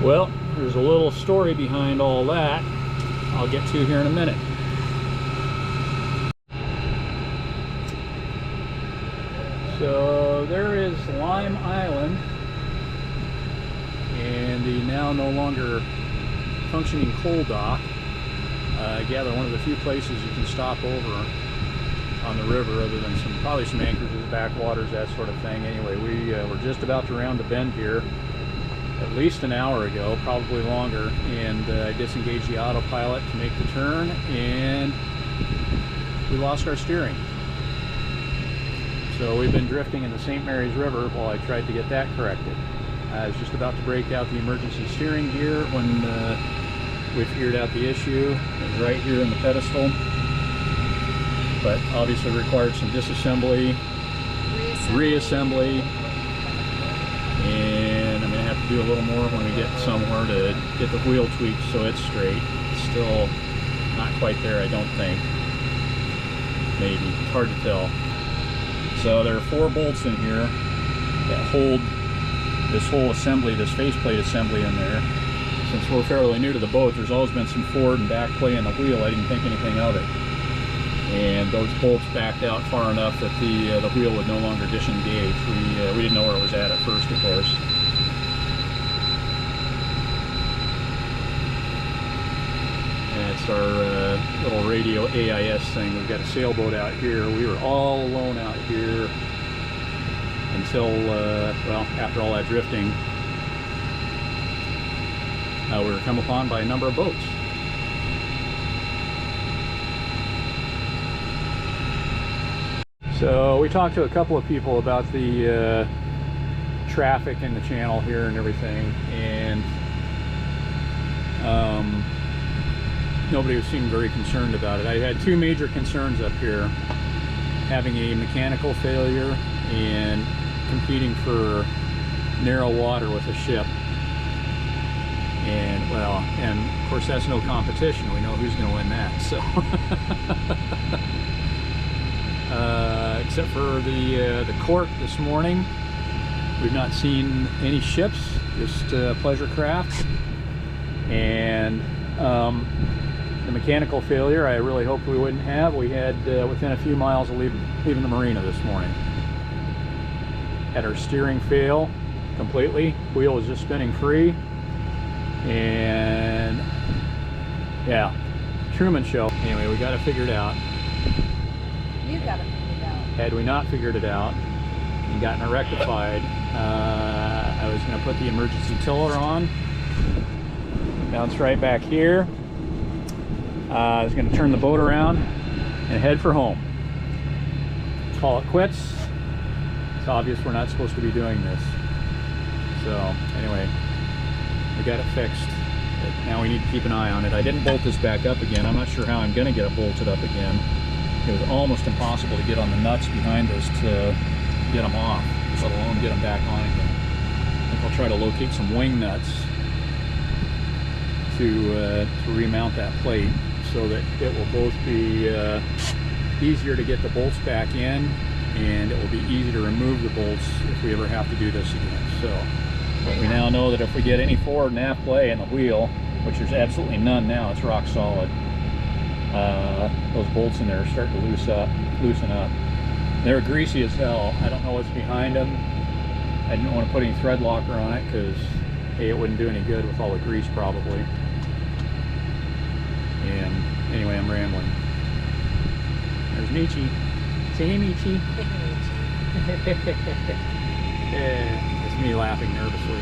Well, there's a little story behind all that I'll get to here in a minute. So there is Lime Island and the now no longer functioning coal dock. I gather one of the few places you can stop over on the river, other than probably some anchorages, backwaters, that sort of thing. Anyway, we were just about to round the bend here at least an hour ago, probably longer, and I disengaged the autopilot to make the turn, and we lost our steering. So we've been drifting in the St. Mary's River while I tried to get that corrected. I was just about to break out the emergency steering gear when we figured out the issue. It was right here in the pedestal, but obviously required some disassembly, reassembly, and I'm going to have to do a little more when we get somewhere to get the wheel tweaked so it's straight. It's still not quite there, I don't think. Maybe. It's hard to tell. So there are 4 bolts in here that hold this whole assembly, this faceplate assembly in there. Since we're fairly new to the boat, there's always been some forward and back play in the wheel. I didn't think anything of it. And those bolts backed out far enough that the wheel would no longer disengage. We didn't know where it was at first, of course. And it's our little radio AIS thing. We've got a sailboat out here. We were all alone out here until, well, after all that drifting, we were come upon by a number of boats. So we talked to a couple of people about the traffic in the channel here and everything, and nobody seemed very concerned about it. I had 2 major concerns up here: having a mechanical failure and competing for narrow water with a ship. And well, and of course that's no competition. We know who's going to win that. So except for the court this morning, we've not seen any ships, just pleasure craft. And the mechanical failure, I really hoped we wouldn't have. We had within a few miles of leaving the marina this morning. Had our steering fail completely. Wheel was just spinning free. And yeah, Truman Show. Anyway, we got it figured out. You got it figured out. Had we not figured it out and gotten it rectified, I was going to put the emergency tiller on, bounce right back here. I was going to turn the boat around and head for home. Call it quits. It's obvious we're not supposed to be doing this. So anyway, we got it fixed. But now we need to keep an eye on it. I didn't bolt this back up again. I'm not sure how I'm going to get it bolted up again. It was almost impossible to get on the nuts behind us to get them off, let alone get them back on again. I think I'll try to locate some wing nuts to remount that plate so that it will both be easier to get the bolts back in, and it will be easy to remove the bolts if we ever have to do this again. So but we now know that if we get any forward and aft play in the wheel, which there's absolutely none now, it's rock solid, those bolts in there are starting to loosen up. They're greasy as hell. I don't know what's behind them. I didn't want to put any thread locker on it because A, it wouldn't do any good with all the grease probably. And anyway, I'm rambling. There's Michi. Say hey, Michi. Hey, Michi. Yeah, it's me laughing nervously.